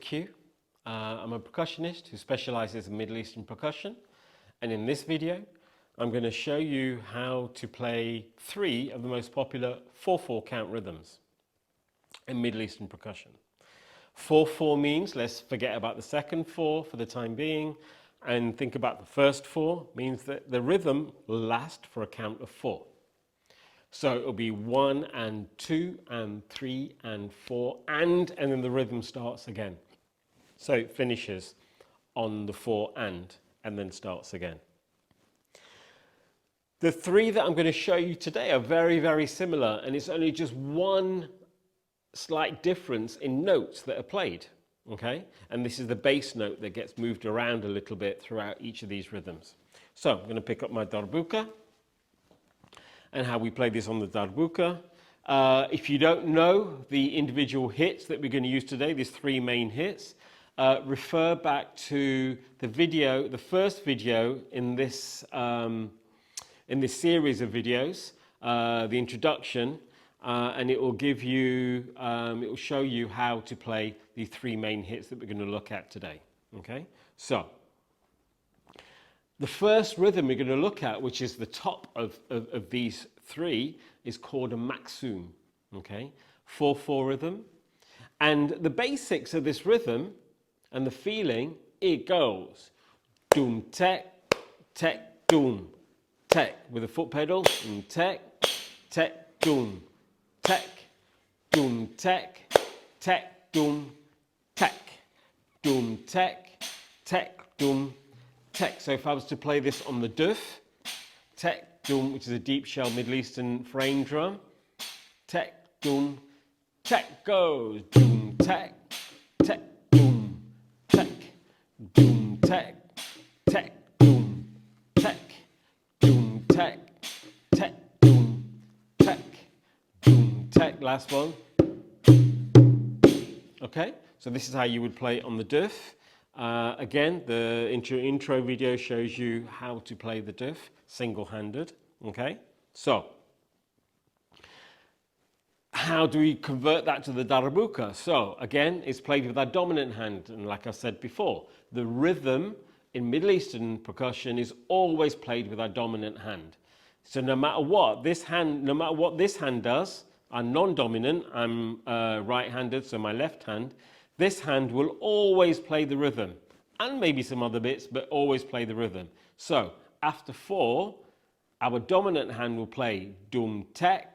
Q. I'm a percussionist who specializes in Middle Eastern percussion, and in this video I'm going to show you how to play 3 of the most popular 4/4 count rhythms in Middle Eastern percussion. 4/4 means let's forget about the second 4 for the time being and think about the first 4, means that the rhythm will last for a count of 4. So it'll be 1 and 2 and 3 and 4 and then the rhythm starts again. So it finishes on the 4 and then starts again. The 3 that I'm going to show you today are very, very similar, and it's only just one slight difference in notes that are played. Okay? And this is the bass note that gets moved around a little bit throughout each of these rhythms. So I'm going to pick up my darbuka and how we play this on the darbuka. If you don't know the individual hits that we're going to use today, these 3 main hits, refer back to the video, the first video in this series of videos, the introduction, and it will give you, it will show you how to play the 3 main hits that we're going to look at today. Okay, so the first rhythm we're going to look at, which is the top of these 3, is called a maksum. Okay, 4/4 rhythm, and the basics of this rhythm and the feeling, it goes doom tek tek doom tek with a foot pedal, doom tek tek doom tek doom tek tek doom tek doom tek tek doom tek. So if I was to play this on the duf, tek doom, which is a deep shell Middle Eastern frame drum, tek doom tek goes doom tek tek doom tek doom tek tek doom tek doom tek tek doom tek doom tek. Last one. Okay, so this is how you would play it on the duf. Again, the intro video shows you how to play the duf single-handed. Okay, so how do we convert that to the darbuka? So again, it's played with our dominant hand, and like I said before, the rhythm in Middle Eastern percussion is always played with our dominant hand. So no matter what this hand does, I'm non-dominant, I'm right-handed, so my left hand, this hand will always play the rhythm, and maybe some other bits, but always play the rhythm. So after 4, our dominant hand will play doom tek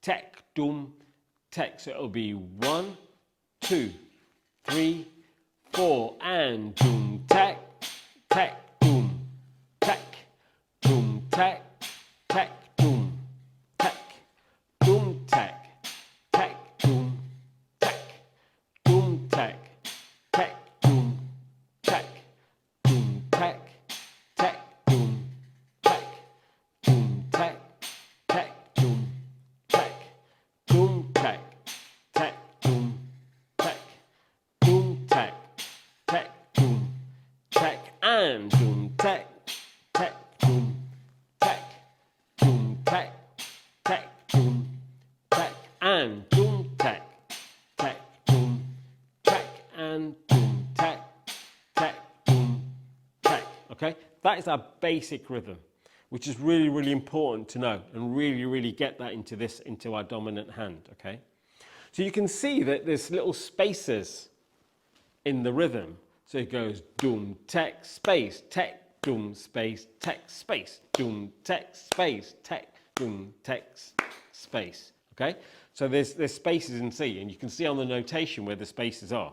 tek doom tek. So it'll be 1, 2, 3, 4, and doom tek tek doom tek doom tek tek doom tek doom tek tek doom tek doom tek tek doom tek doom tek tek doom tek doom tek tek doom tek doom tek tek doom tek doom tek tek doom tek, and doom tek tek doom tek doom tek tek doom tek, and doom tek tek doom tek, and doom tek tek doom tek. Okay, that is our basic rhythm, which is really, really important to know and really get that into our dominant hand. Okay, so you can see that there's little spaces in the rhythm. So it goes doom tek space tek doom space tek space doom tek space tek doom tek space. Okay, so there's spaces in C, and you can see on the notation where the spaces are.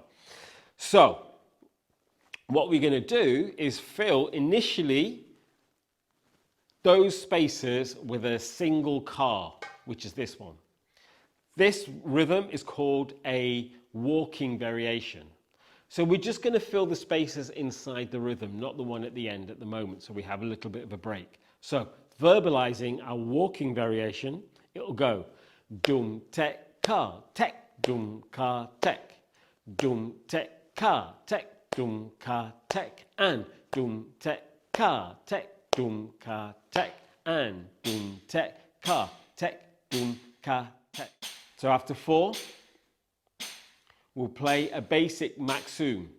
So what we're going to do is fill initially those spaces with a single car, which is this one. This rhythm is called a walking variation. So we're just going to fill the spaces inside the rhythm, not the one at the end at the moment, so we have a little bit of a break. So verbalizing our walking variation, it'll go doom tek ka tek doom ka tek doom tek ka tek doom ka tek, and doom tek ka tek doom ka tek, and doom tek ka tek doom ka tek. So after 4, we'll play a basic Maxim.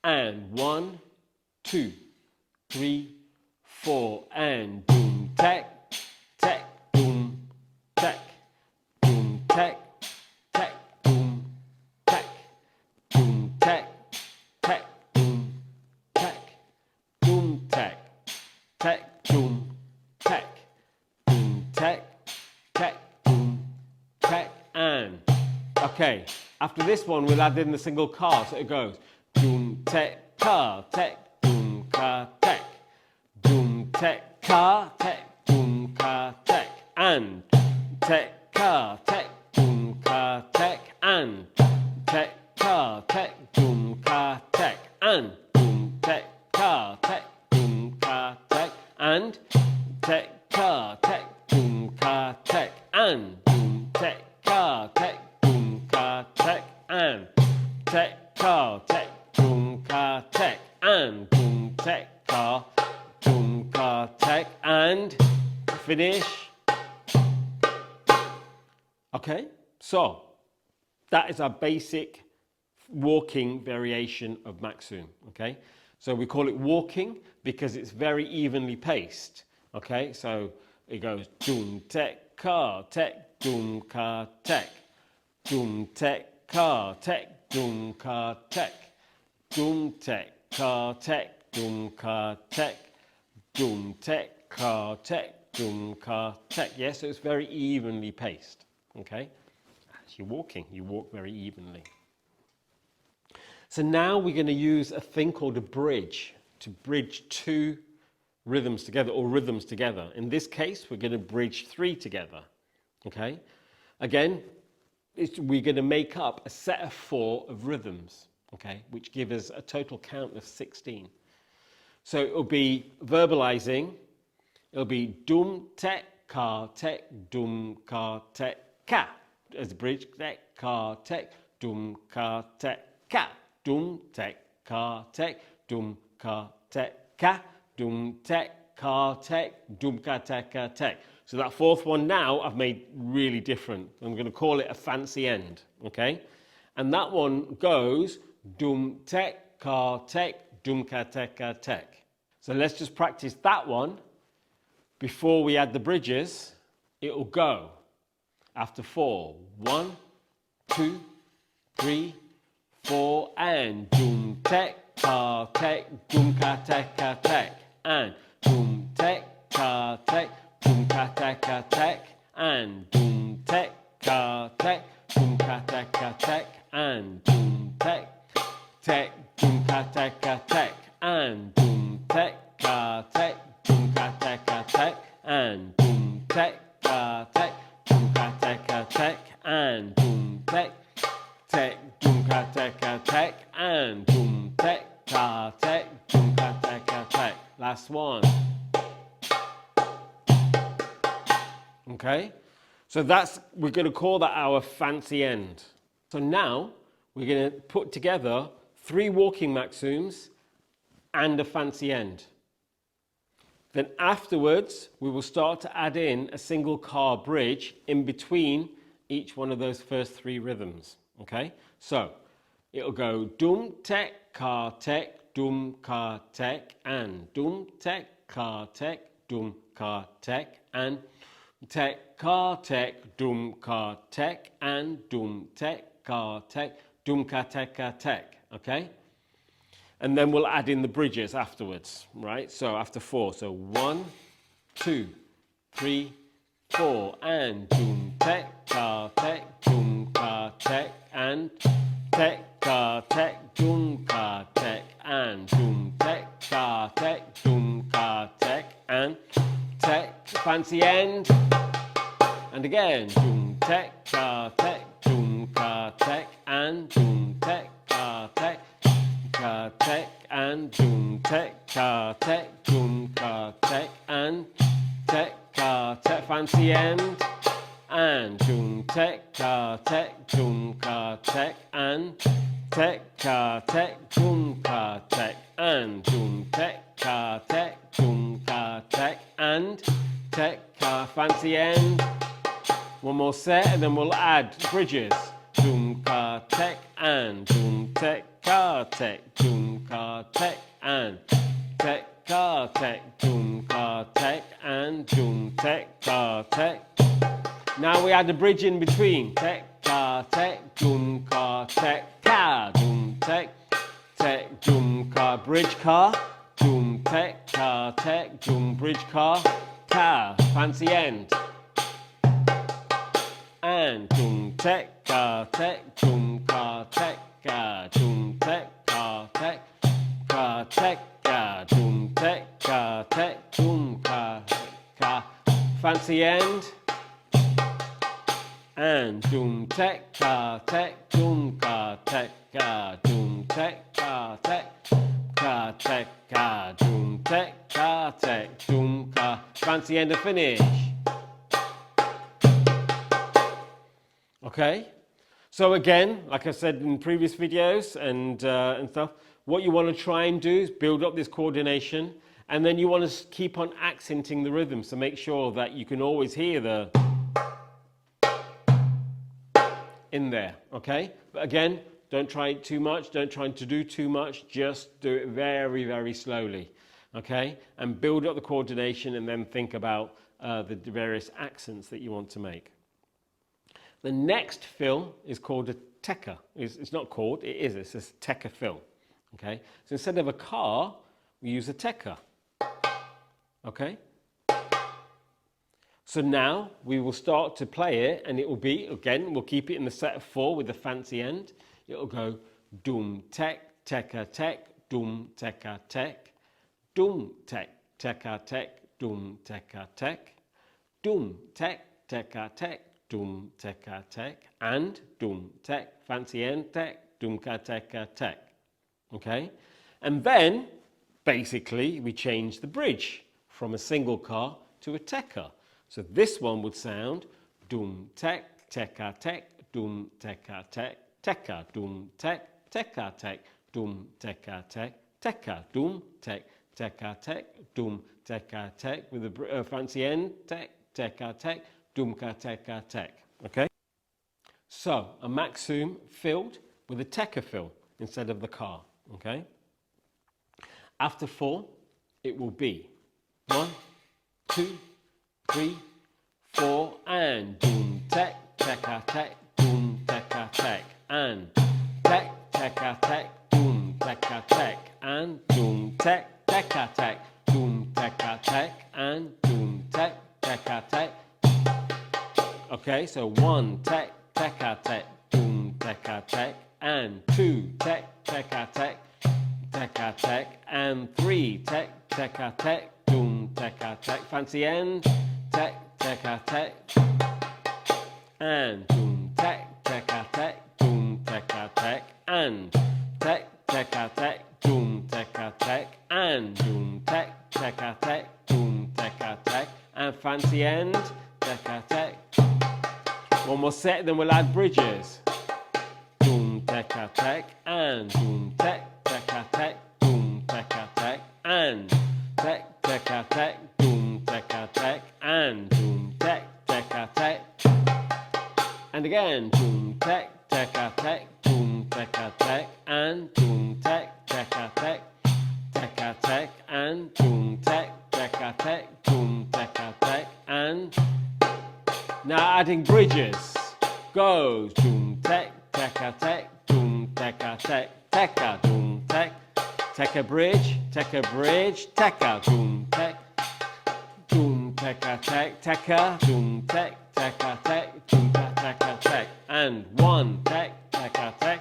And 1, 2, 3, 4, and doom, tech, tech, doom, tech, doom, tech, tech, doom, tech, doom, tech, tech, doom, tech, doom, tech, tech, doom, tech, doom, tech, tech, doom, tech, and okay. After this one, we'll add in the single car, so it goes doom, tech, car, tech, doom, car, tech, doom, tech, car, tech, doom, car, tech, and tech, car, tech, doom, car, tech, and tech, car, tech, doom, car, tech, and doom, tech, car, tech, doom, car, tech, and tech, car, tech, doom, car, tech, and doom, tech, car, tech, doom, car, tech, and tech, car, tech, doom, car, tech, and doom, tech, car, doom, car, tech, and finish. Okay, so that is our basic walking variation of Maxim. Okay, so we call it walking because it's very evenly paced. Okay, so it goes doom, tech, car, tech, doom, car, tech, doom, tech, car, tech, doom, car, tech, doom, tech, car, tech, doom, car, tech, doom, tech, car, tech, doom, car, tech. Yes, so it's very evenly paced. Okay, as you're walking, you walk very evenly. So now we're going to use a thing called a bridge to bridge two rhythms together, or rhythms together. In this case, we're going to bridge three together. Okay, again, we're going to make up a set of 4 of rhythms, okay, which give us a total count of 16. So it'll be verbalizing. It'll be dum, tech, ka, tech, dum, ka, tech, ka. As a bridge, tech, ka, tech, dum, ka, tech, ka. Dum, tech, ka, tech, dum, ka, tech, ka. Dum, tech, ka, tech, dum, ka, tech, ka, tech. So that 4th one now I've made really different. I'm going to call it a fancy end, okay? And that one goes dum, tech, ka, tech, dum, ka, tech, ka, tech. So let's just practice that one before we add the bridges. It'll go after 4. 1, 2, 3, 4, and dum, tech, ka, tech, dum, ka, tech, ka, tech, and dum, tech, ka, tech, dum, ka, tech, ka, tech, and dum, tech, ka, tech, dum, ka, tech, ka, tech, and dum, tech, tech, dum, ka, tech, ka, tech, and dum, tech, ka, tech, dum, ka, tech, ka, tech, and dum, tech, ka, tech, dum, ka, tech, ka, tech, and dum, tech, tech, dum, ka, tech, ka, tech, and dum, tech, ka, tech, dum, ka, tech, ka, tech. Last one. Okay, so we're going to call that our fancy end. So now we're going to put together 3 walking Maxims and a fancy end. Then afterwards, we will start to add in a single car bridge in between each one of those first 3 rhythms. Okay, so it'll go dum, tech, car, tech, dum, car, tech, and dum, tech, car, tech, dum, car, tech, and tech, car, tech, dum, car, tech, and dum, tech, car, tech, dum, ka, tech, ka, tech. Okay? And then we'll add in the bridges afterwards, right? So after 4. So 1, 2, 3, 4, and dum, tech, car, tech, dum, car, tech, and tech, car, tech, dum, car, tech, and dum, tech, car, tech, dum, car, tech, and tech, fancy end. And again, dum, tech, ka, tech, dum, ka, tech, and dum, tech, ka, tech, ka, tech, and dum, tech, ka, tech, dum, ka, tech, and tech, ka, tech, fancy end. And dum, tech, ka, tech, dum, ka, tech, and tech, ka, tech, dum, ka, tech, and dum, tech, ka, tech, dum, ka, tech, and tech, ka, fancy end. One more set, and then we'll add bridges. doom ka tech, and doom tech ka tech, doom ka tech, and tech ka tech, doom ka tech, and doom tech ka tech. Now we add the bridge in between. Tech ka tech, doom ka tech, ka, doom tech, tech, doom ka, bridge ka, doom tech ka tech, doom bridge ka, fancy end. And doom tech ka tech, doom ka tech, ka, doom tech ka tech, ka tech, ka, doom tech ka tech, doom ka, fancy end. And doom tech ka tech, doom ka tech, ka, doom tech ka tech, ka tech, ka, doom tech ka tech, doom ka, fancy end of finish. Okay, so again, like I said in previous videos and stuff, what you want to try and do is build up this coordination, and then you want to keep on accenting the rhythm, so make sure that you can always hear the in there, okay? But again, don't try it too much, don't try to do too much, just do it very, very slowly, okay? And build up the coordination, and then think about the various accents that you want to make. The next fill is called a teca. It's not called, it is, it's a teca fill, okay? So instead of a car, we use a teca, okay? So now we will start to play it, and it will be, again, we'll keep it in the set of 4 with the fancy end. It'll go doom tech, teca tech, doom teca tech, doom tech, teca tech, doom teca tech, doom tech, teca tech, doom teca tech, and doom tech, fancy end tech, doom ka teca tech. Okay? And then, basically, we change the bridge from a single car to a teca. So this one would sound doom tech, teca tech, doom teca tech, teca, doom tech, teca tech, doom teca tech, teca, doom tech, teca tech, doom teca tech, with a fancy end, tech, teca tech, doom ka teca tech. Okay? So a maxim filled with a teca fill instead of the car. Okay? After 4, it will be 1, 2, 3, 4, and doom tech, teca tech, doom teca tech, and tech, teca tech, doom teca tech, and doom tech, teca tech, doom teca tech, and doom tech, teca tech. Okay, so 1 tech, teca tech, doom teca tech, and 2 tech, teca tech, teca tech, and 3 tech, teca tech, doom teca tech, fancy end, tech, teca tech, and doom tech, teca tech, doom teca tech, and tech, teca tech, doom teca tech, and doom tech, teca tech, doom teca tech, and fancy end, teca tech. One more set, then we'll add bridges. Doom teca tech, and doom tech, teca tech, doom teca tech, and tech, teca tech, doom teca tech, and doom tech, teca tech, and again doom tech, teca tech, doom teca tech, and doom tech, teca tech, teca tech, and doom tech, teca tech, doom teca tech, and now adding bridges. Goes doom tech, teca tech, doom teca tech, teca, doom tech, teca bridge, teca, doom tech, doom teca tech, teca, doom tech, teca tech, doom teca tech, and 1 tech, teca tech,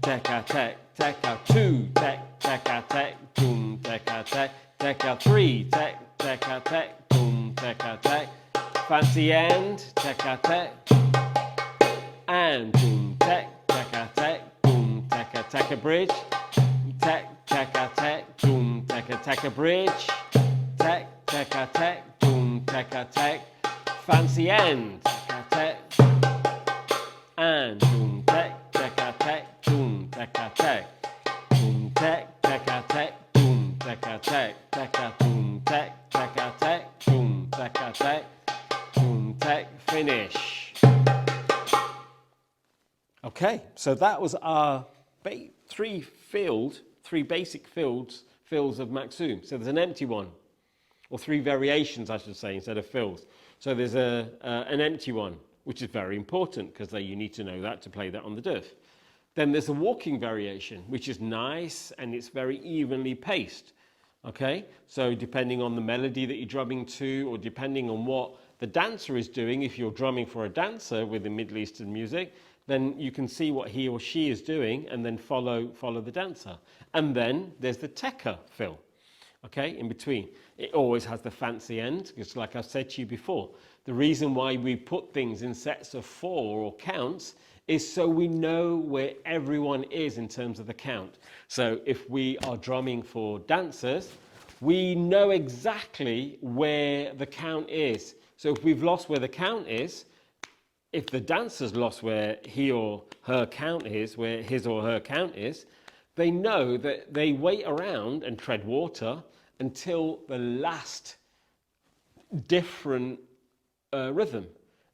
teca tech, teca, 2 tech, teca tech, doom teca tech, teca, 3 tech, teca tech, doom teca tech, fancy end, teca tech, and doom tech, teca tech, doom teca, teca bridge, tech, teca tech, doom teca, teca bridge, tech, teca tech, doom teca tech, fancy end, teca tech, and doom tech, teca tech, doom teca tech, doom tech, teca tech, doom teca tech, teca, doom tech, teca tech, doom teca tech, doom tech, finish. Okay, so that was our three basic fills of Maxum. So there's an empty one, or three variations, I should say, instead of fills. So there's an empty one, which is very important because you need to know that to play that on the Duff. Then there's a walking variation, which is nice and it's very evenly paced. Okay, so depending on the melody that you're drumming to, or depending on what the dancer is doing, if you're drumming for a dancer within Middle Eastern music, then you can see what he or she is doing and then follow the dancer. And then there's the Teca fill, okay, in between. It always has the fancy end, because like I've said to you before, the reason why we put things in sets of 4 or counts is so we know where everyone is in terms of the count. So if we are drumming for dancers, we know exactly where the count is. So if we've lost where the count is, if the dancer's lost where he or her count is, where his or her count is, they know that they wait around and tread water until the last different rhythm.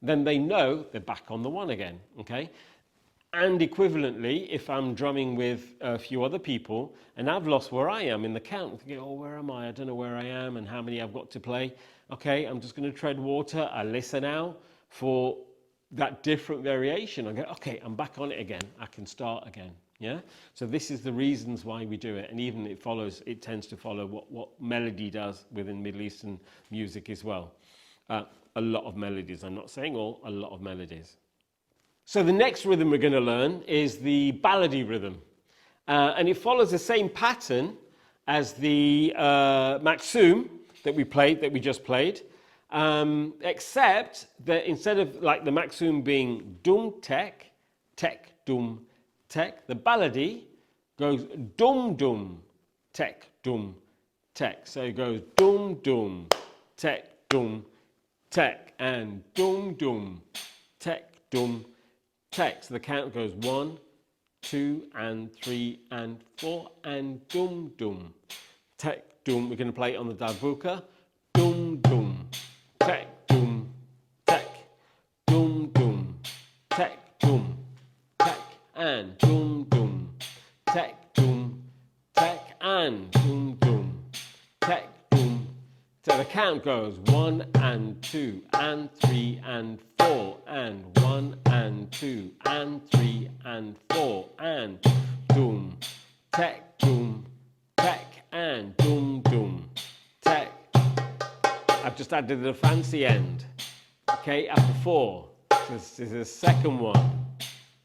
Then they know they're back on the one again, okay? And equivalently, if I'm drumming with a few other people and I've lost where I am in the count, thinking, oh, where am I? I don't know where I am and how many I've got to play. Okay, I'm just going to tread water. I listen out for that different variation. I go, okay, I'm back on it again. I can start again. Yeah. So this is the reasons why we do it, and even it tends to follow what melody does within Middle Eastern music as well. A lot of melodies. I'm not saying all. A lot of melodies. So the next rhythm we're going to learn is the ballady rhythm, and it follows the same pattern as the Maxum that we just played. Except that instead of like the Maxum being dum tek, tek dum tek, the ballady goes dum dum tek dum tek. So it goes dum dum tek dum tek and dum dum tek dum tek. So the count goes 1, 2 and 3 and 4 and dum dum tek dum. We're going to play it on the darbuka. Dum dum tek dum tek dum dum tek dum tek and dum dum tek dum tek and dum dum tek dum. So the count goes 1 and 2 and 3 and 4 and 1 and 2 and 3 and 4 and dum tek dum tek and dum dum tek. I've just added the fancy end. Okay, after 4. This is the second one.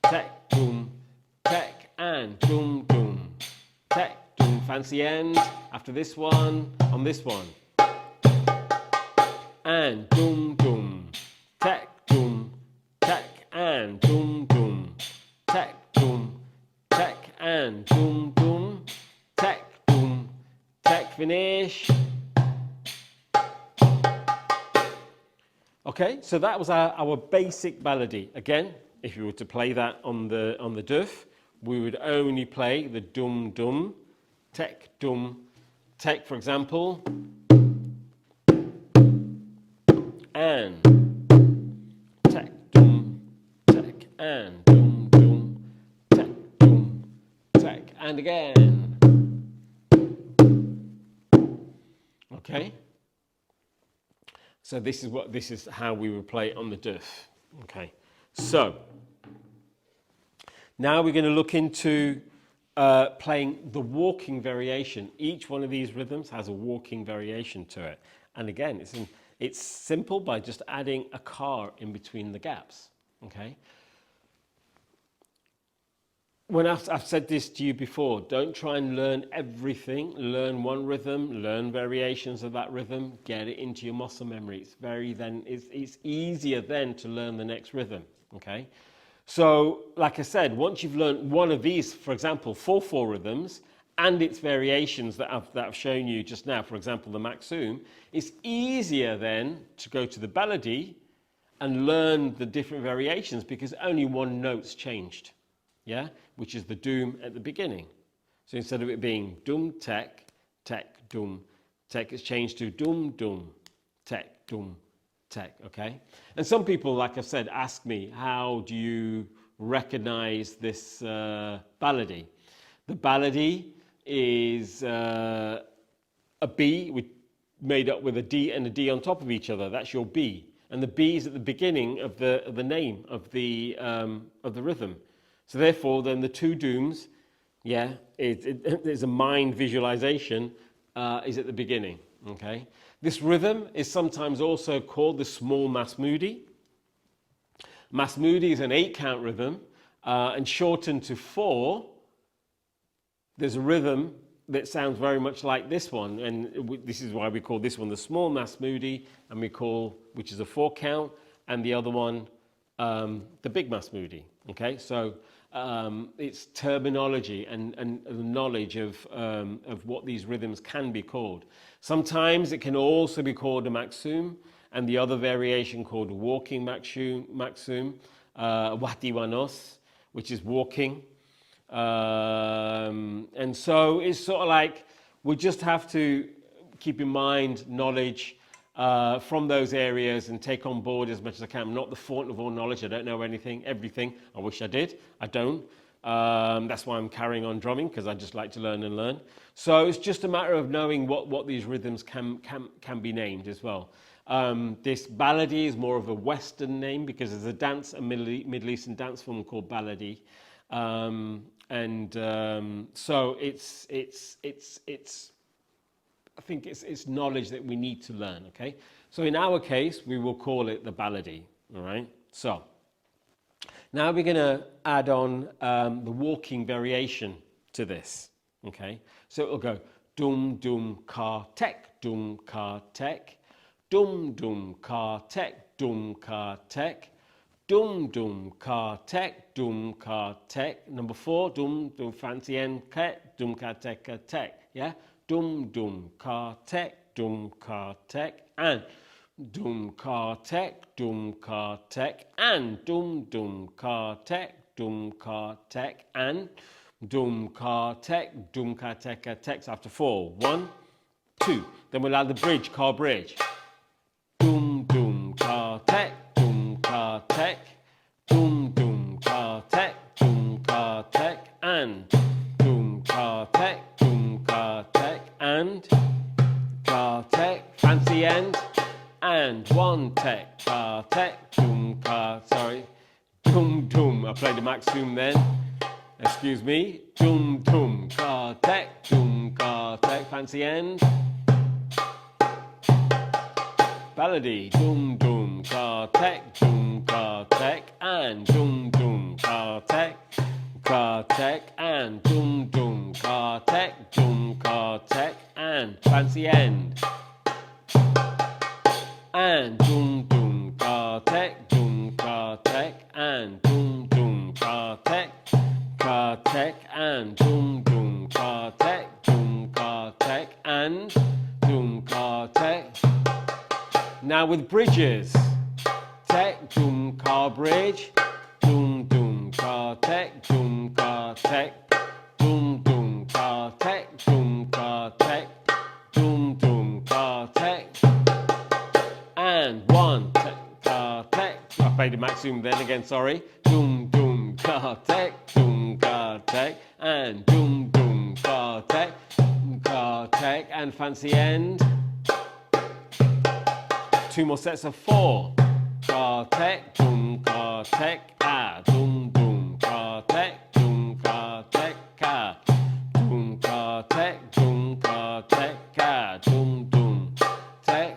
Tek dum tek and dum dum tek dum. Fancy end after this one on this one. And dum dum tek dum tek and dum dum tek dum tek and dum dum tek dum tek. Finish. Okay, so that was our basic ballady. Again, if you were to play that on the Duff, we would only play the dum dum tek, for example, and tek dum tek and dum dum tek and again. Okay. So this is how we would play it on the Duff. Okay. So now we're going to look into playing the walking variation. Each one of these rhythms has a walking variation to it. And again, it's simple by just adding a car in between the gaps. Okay. When I've said this to you before, don't try and learn everything. Learn one rhythm, learn variations of that rhythm, get it into your muscle memory. It's easier then to learn the next rhythm. Okay. So, like I said, once you've learned one of these, for example, 4/4 rhythms and its variations that I've shown you just now, for example, the Maxum, it's easier then to go to the ballady and learn the different variations because only one note's changed. Yeah, which is the doom at the beginning. So instead of it being dum tek, tek dum tek, it's changed to dum dum tek dum tek. Okay, and some people, like I said, ask me, how do you recognize this ballady. The ballady is a B made up with a D and a D on top of each other. That's your B. And the B is at the beginning of the name of the rhythm. So therefore, then the two dooms, yeah, there's a mind visualization, is at the beginning. Okay. This rhythm is sometimes also called the small Masmudi. Masmudi is an 8-count rhythm, and shortened to 4. There's a rhythm that sounds very much like this one, and this is why we call this one the small Masmudi, and which is a 4-count, and the other one the big Masmudi. Okay, so it's terminology and knowledge of what these rhythms can be called. Sometimes it can also be called a maksum, and the other variation called walking maksum, wahdiwanos, which is walking. And so it's sort of like we just have to keep in mind knowledge from those areas and take on board as much as I can. I'm not the font of all knowledge. I don't know everything. I wish I did. I don't. That's why I'm carrying on drumming, because I just like to learn and learn. So it's just a matter of knowing what these rhythms can be named as well. This ballady is more of a Western name because there's a Middle Eastern dance form called ballady. So I think it's knowledge that we need to learn. Okay, so in our case we will call it the ballady. All right. So now we're going to add on the walking variation to this. Okay, so it'll go dum dum ka tek, dum ka tek, dum dum ka tek, dum ka tek. Dum dum ka tek, dum ka tek. Number 4, dum dum fancy end ket, dum ka tek tek. Yeah, dum dum ka tek, dum ka tek, and dum ka tek, dum ka tek, and dum dum ka tek, dum ka tek, and dum ka tek, dum ka tek tek. After 4, 1, 2. Then we'll add the bridge, car bridge. Dum dum ka tek. Ka tek, dum dum ka tek, dum ka tek, and dum ka tek, and ka tek, fancy end, and 1 tek, ka tek, dum ka, dum dum. I played the maksum then. Excuse me. Dum dum ka tek, fancy end. Ballady, dum dum ka tek, and dum dum ka tek, and dum dum ka tek, and fancy end, and dum dum ka tek, and dum dum ka tek, and dum dum ka tek, and dum ka tek. Now with bridges, tek, dum, ka, bridge, dum, dum, ka, tek, dum, ka, tek, dum, dum, ka, tek, dum, ka, tek, dum, dum, ka, tek, and 1 tek, ka, tek. I played the maksum then again, sorry. Dum, dum, ka, tek, and dum, dum, ka, tek, and fancy end. 2 more sets of 4. Ka tek, dum ka tek, ah, dum dum ka tek, dum ka tek, ka, dum ka tek, ka, dum dum tek.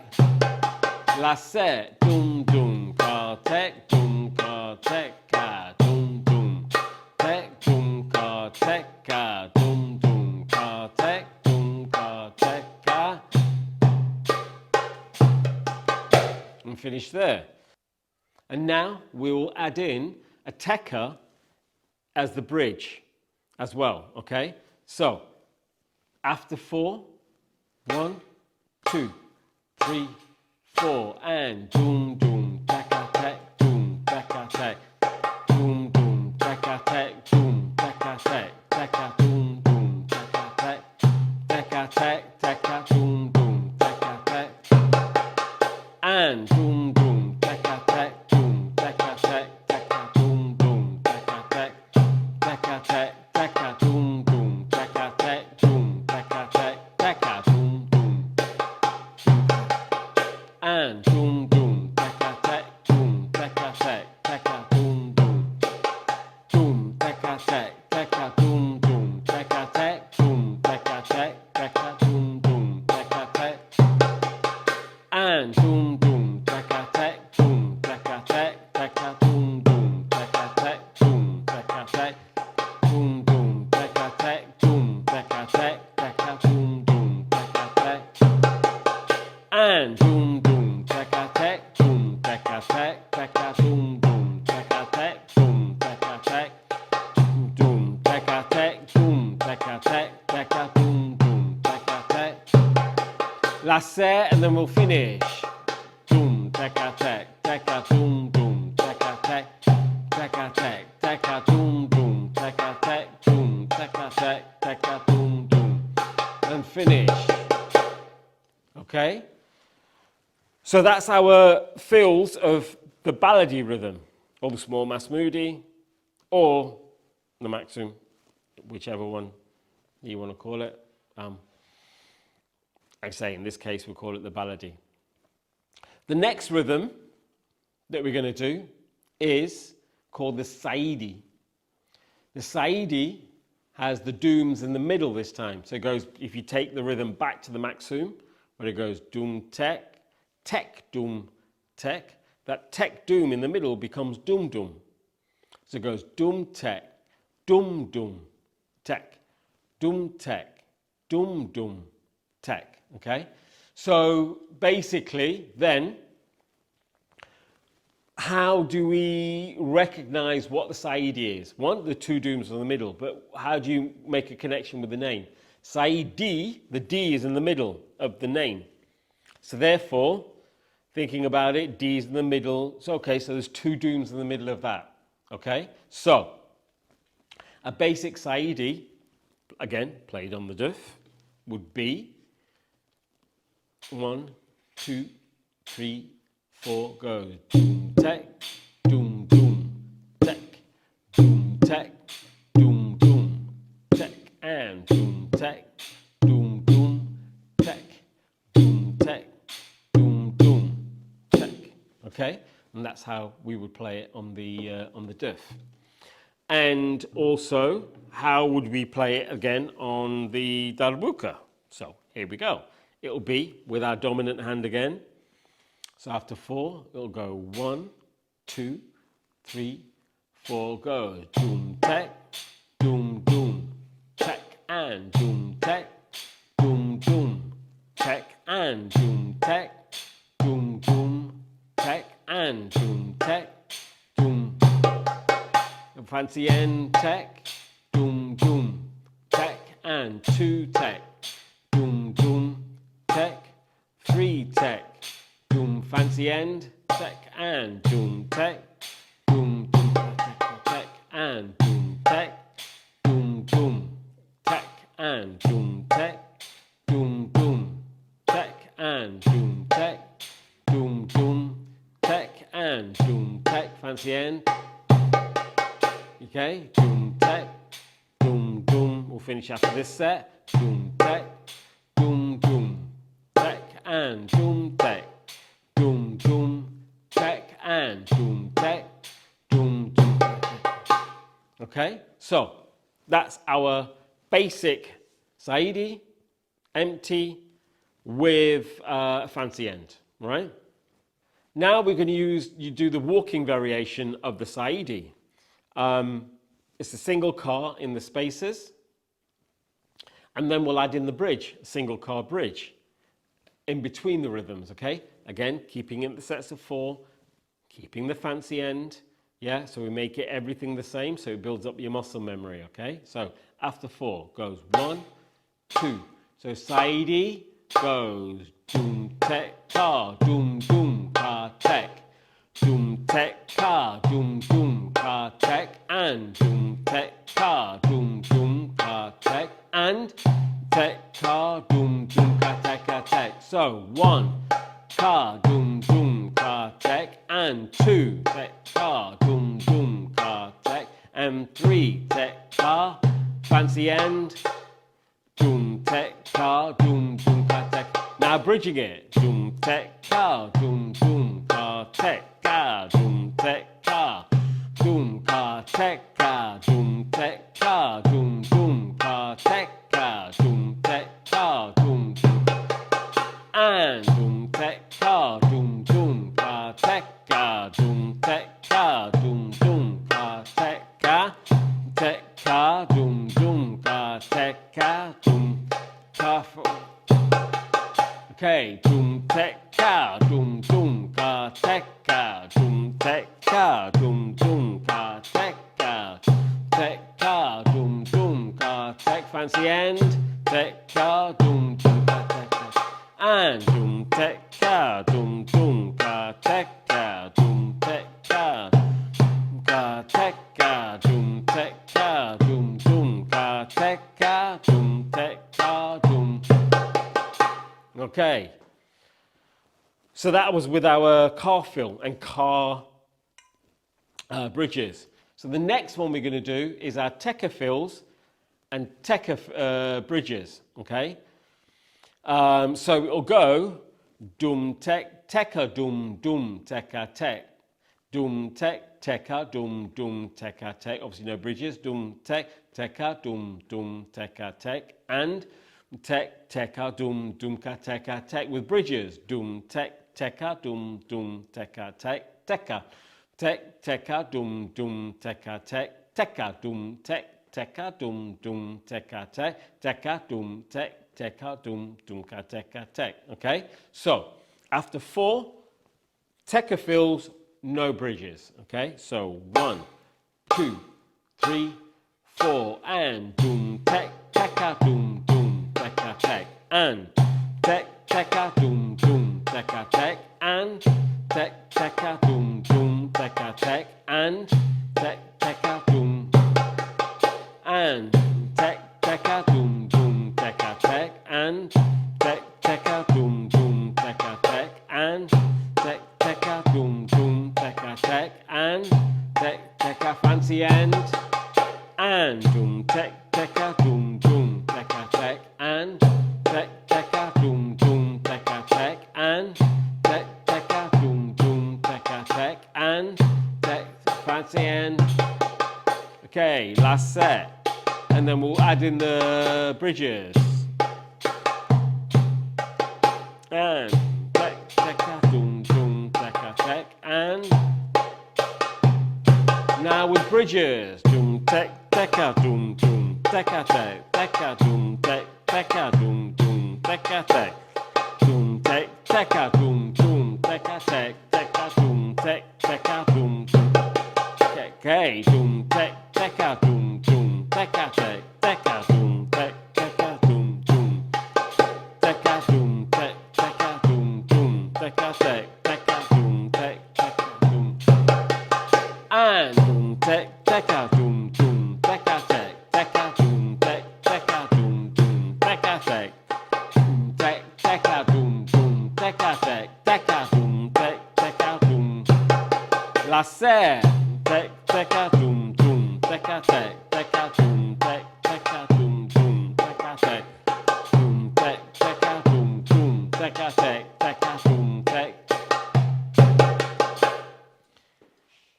Last set, dum dum ka tek, ka, dum dum tek, ka, dum dum ka tek, ka. And finish there. And now we will add in a teca as the bridge as well, okay? So, after 4, 1, 2, 3, 4, and dum dum teca tek, dum teca tek, dum dum teca tek, dum teca tek, teca dum dum teca tek, teca tek, teca dum dum teca tek, and dum dum teca tek, dum teca tek, teca dum dum teca last set, and then we'll finish. Doom, teca, tec, teca, doom, doom, teca, tec, teca, tec, teca, doom, doom, teca, tec, doom, teca, tec, teca, doom, doom, and finish. Okay? So that's our fills of the ballady rhythm, or the small mass moody, or the maxim, whichever one you want to call it. I say in this case we'll call it the ballady. The next rhythm that we're going to do is called the saidi. The saidi has the dooms in the middle this time. So it goes, if you take the rhythm back to the maxim, where it goes doom tech, tech doom tech, that tech doom in the middle becomes doom doom. So it goes doom tech, doom doom tech, doom tech, doom doom tech. Okay? So basically then, how do we recognize what the saidi is? One, the two dooms in the middle, but how do you make a connection with the name? Saidi, the D is in the middle of the name. So therefore, thinking about it, D is in the middle. So okay, so there's two dooms in the middle of that. Okay? So, a basic saidi, again, played on the duff, would be 1, 2, 3, 4, go. Doom, tech, doom, doom, tech, doom, tech, doom, doom, tech, and doom, tech, doom, doom, tech, doom, tech, doom, doom, tech. Okay? And that's how we would play it on the duff. And also, how would we play it again on the darbuka? So here we go. It'll be with our dominant hand again. So after 4, it'll go 1, 2, 3, 4, go. Doom, tech, doom, doom, tech, and doom, tech, doom, doom, tech, and doom, tech, doom, doom, tech, and doom, tech, doom. Fancy end, tech, doom, doom, tech, and 2 tech, doom, doom, tech, 3 tech, doom, fancy end, tech, and doom, tech, doom, doom, tech, and doom, tech, doom, doom, tech, and doom, tech, doom, doom, tech, and doom, tech, doom, doom, tech, and doom, tech, fancy end. Okay, doom, tech, doom, doom. We'll finish after this set. Doom, tech, doom, doom, tech, and doom, tech, doom, doom, tech, and doom, tech, doom, doom. Okay, so that's our basic saidi, empty, with a fancy end, right? Now we're going to do the walking variation of the saidi. It's a single car in the spaces, and then we'll add in the bridge, a single car bridge, in between the rhythms, okay? Again, keeping it the sets of 4, keeping the fancy end, yeah? So we make it everything the same, so it builds up your muscle memory, okay? So after 4 goes 1, 2. So saidi goes doom, tech, car, doom, doom, car, tech. Doom, tech, car, doom, doom, car, tech, and doom, tech, car, doom, doom, car, tech, and tech, car, doom, doom, car, tech. So 1, car, doom, doom, car, tech, and 2, tech, car, doom, doom, car, tech, and 3, tech, car, fancy end, doom, tech, car, doom, doom, car, tech. Now bridging it, doom, tech, car, doom, doom, car, tech. Doom, tech, car, doom, car, tech, car, doom, tech, car, doom, doom, car, tech, car, doom, tech, car, doom, doom, and doom, tech, car, doom, doom, car, tech, car, doom, tech, car, doom, doom, car, tech, car, doom, doom, car, tech, car, doom, car. Okay, doom, tech, car, doom, doom, car, tech. Doom, tech, car, doom, doom, car, tech, car, doom, doom, car, tech, fancy end, tech, car, doom, doom, car, tech. and dum teca, dum dum ka teca, dum teca, ka teca, dum teca, dum dum ka teca, dum teca, dum. Okay. So that was with our car fill and car bridges. So the next one we're going to do is our Teca Fills and Teca bridges, okay? So it'll go dum tek teca dum dum teca tek, dum tek teca dum dum teca tek. Obviously no bridges. Dum tek teca dum dum teca tek, and tek teca dum dum ka teca tek with bridges. Dum tek teca dum dum teca tek teca. Tek teca dum dum teca tek teca dum tek teca dum dum teca tek teca dum tek teca dum dum ka teca tek. Okay, so after 4 Teca Fills, no bridges. Okay, so 1, 2, 3, 4, and dum tek teca dum dum teca tek, and tek teca dum dum teca tek, and tek teca dum dum teca tek, and tek teca dum, and tek teca dum dum teca tek, and tek teca dum dum teca tek, and tek teca dum dum teca tek, and tek teca fancy end, and dum tek teca dum dum teca tek, and tek teca dum dum teca tek, and tek teca dum dum teca tek, and tek fancy end. Okay, last set, and then we'll add in the bridges. And tek teca dum dum teca tek, and now with bridges. Dum tek teca dum dum teca tek, teca dum tek teca dum dum teca tek, dum tek teca dum dum teca tek, teca dum tek teca dum dum. Okay, dum tek teca dum dum teca tek, teca dum tek teca dum dum, teca dum tek teca dum dum teca tek, teca dum tek teca dum, and dum tek teca dum dum teca tek, teca dum tek teca dum dum teca tek, dum tek teca dum dum teca tek, teca dum tek teca dum. Last set. Tek teca dum dum teca tek, teca dum tek teca dum dum teca tek, dum tek teca dum dum teca tek, teca dum tek.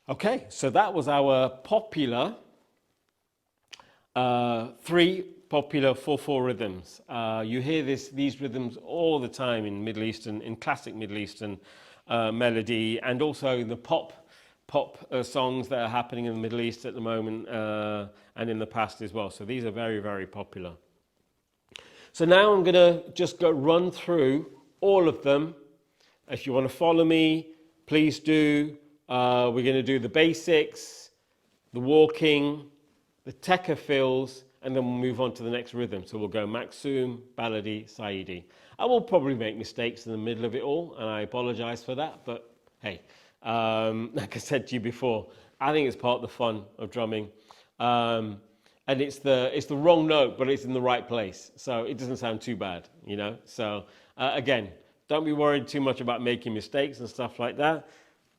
Okay, so that was our popular 3 popular 4/4 rhythms. You hear these rhythms all the time in Middle Eastern, in classic Middle Eastern melody, and also in the pop songs that are happening in the Middle East at the moment and in the past as well. So these are very, very popular. So now I'm going to just run through all of them. If you want to follow me, please do. We're going to do the basics, the walking, the Teca Fills, and then we'll move on to the next rhythm. So we'll go Maksum, Baladi, Saidi. I will probably make mistakes in the middle of it all, and I apologize for that, but hey. Like I said to you before, I think it's part of the fun of drumming, and it's the wrong note, but it's in the right place, so it doesn't sound too bad, you know. So again, don't be worried too much about making mistakes and stuff like that.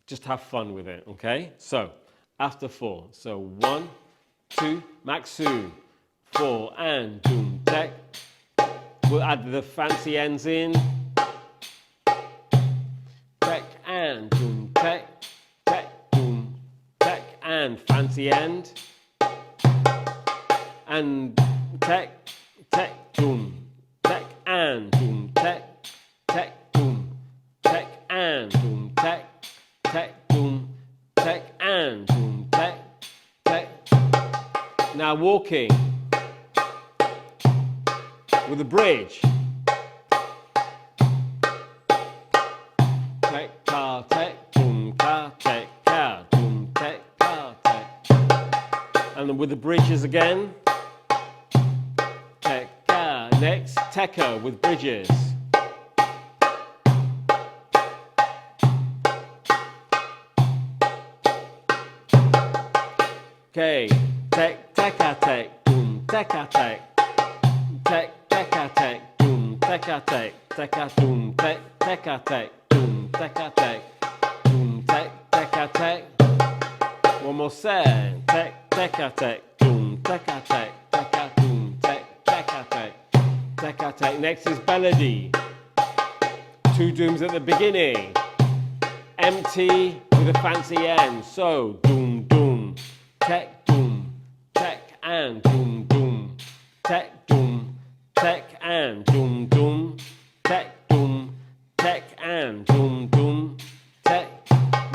Just have fun with it, okay? So after 4, so 1, 2, Maksu, 4, and dum tek. We'll add the fancy ends in. Tek and dum tek, tek, dum, tek, and fancy end. And tek, tek, dum, tek, and dum, tek, tek, dum, tek, and dum, tek, tek, dum, tek, and dum, tek, tek. Now walking with a bridge. Tek, ka, tek, dum, ka, tek, ka, dum, tek, ka, tek. And then with the bridges again. Tek, ka. Next, Teca with bridges. Okay, tec, teca, tec, boom, teca, tec, tec, teca, tec, boom, teca, tec, teca, boom, tec, teca, tec, boom, teca, tec, boom, tec, teca, tec. One more set. Tec, teca, tec, boom, teca, tec, teca, boom, tec, teca, tec, teca, tec. Next is melody. Two dooms at the beginning. Empty with a fancy end. So, doom, doom, tec, doom, tec, and doom, doom, tec, doom, tec, and doom, doom, tec, doom, tec, and doom, doom, tec.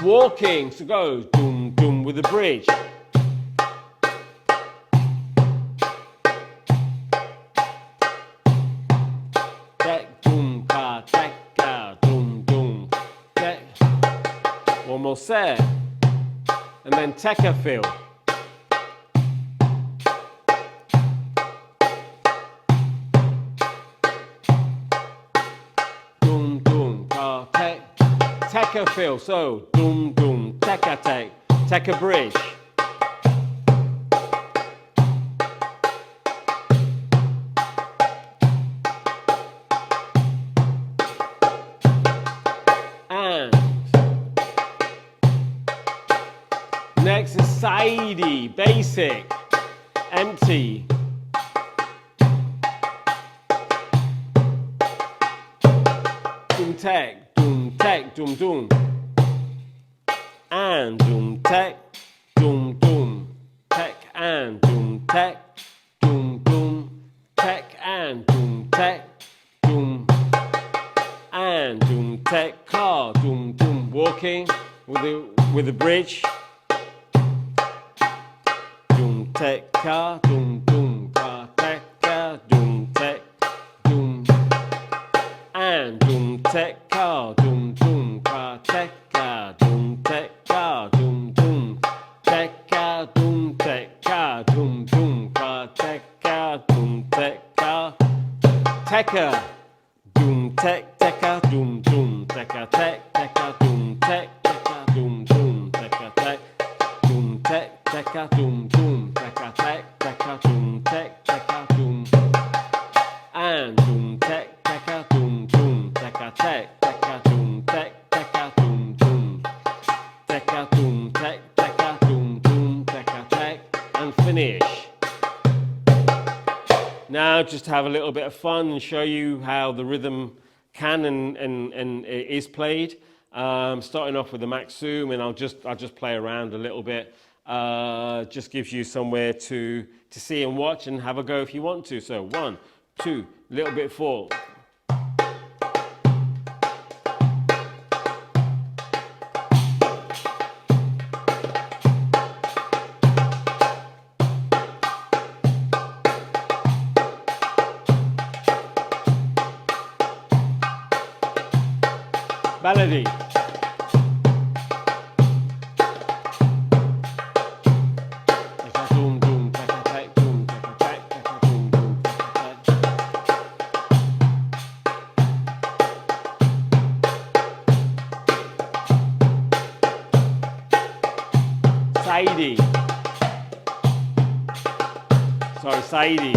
Walking, so go doom, doom with a bridge. Tec, doom, ka, tec, ka, doom, doom, tec. One more set. And then Teca Fill. Doom, doom, ka, tec. Teca Fill. So, doom, doom, teca, tec. Teca Bridge. And next is Saidi, basic, empty. Doom tech, doom doom. And doom tech, doom doom. Tech and doom tech, doom doom. Tech and doom tech, doom. And doom tech car, doom doom. Walking with the bridge. Doom tech car, doom doom car, tech car, doom tech, doom. And doom tech car, doom doom car, tech car, doom tech car, doom doom. Tech car, doom tech car, doom doom car, tech car, doom tech car. Teca, doom tech, teca, doom doom, teca tech, teca, doom tech, teca, doom doom, teca tech, doom tech, teca, doom doom, teca tech, teca, doom tech, teca, doom. And doom tech, teca, doom doom, teca tech, teca, doom tech, teca, doom doom, teca, doom tech, teca, doom doom, teca tech, and finish. Now just have a little bit of fun and show you how the rhythm can and is played. Starting off with the Maxim, and I'll just play around a little bit. Just gives you somewhere to see and watch and have a go if you want to. So 1, 2, little bit 4. Melody. Saidi. Sorry, Saidi.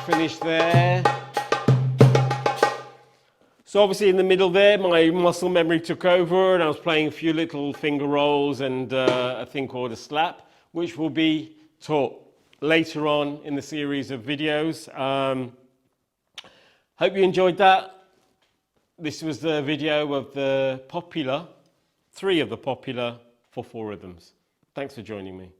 Finish there. So obviously in the middle there, my muscle memory took over and I was playing a few little finger rolls and a thing called a slap, which will be taught later on in the series of videos. Hope you enjoyed that. This was the video of the popular, 3 of the popular 4/4 rhythms. Thanks for joining me.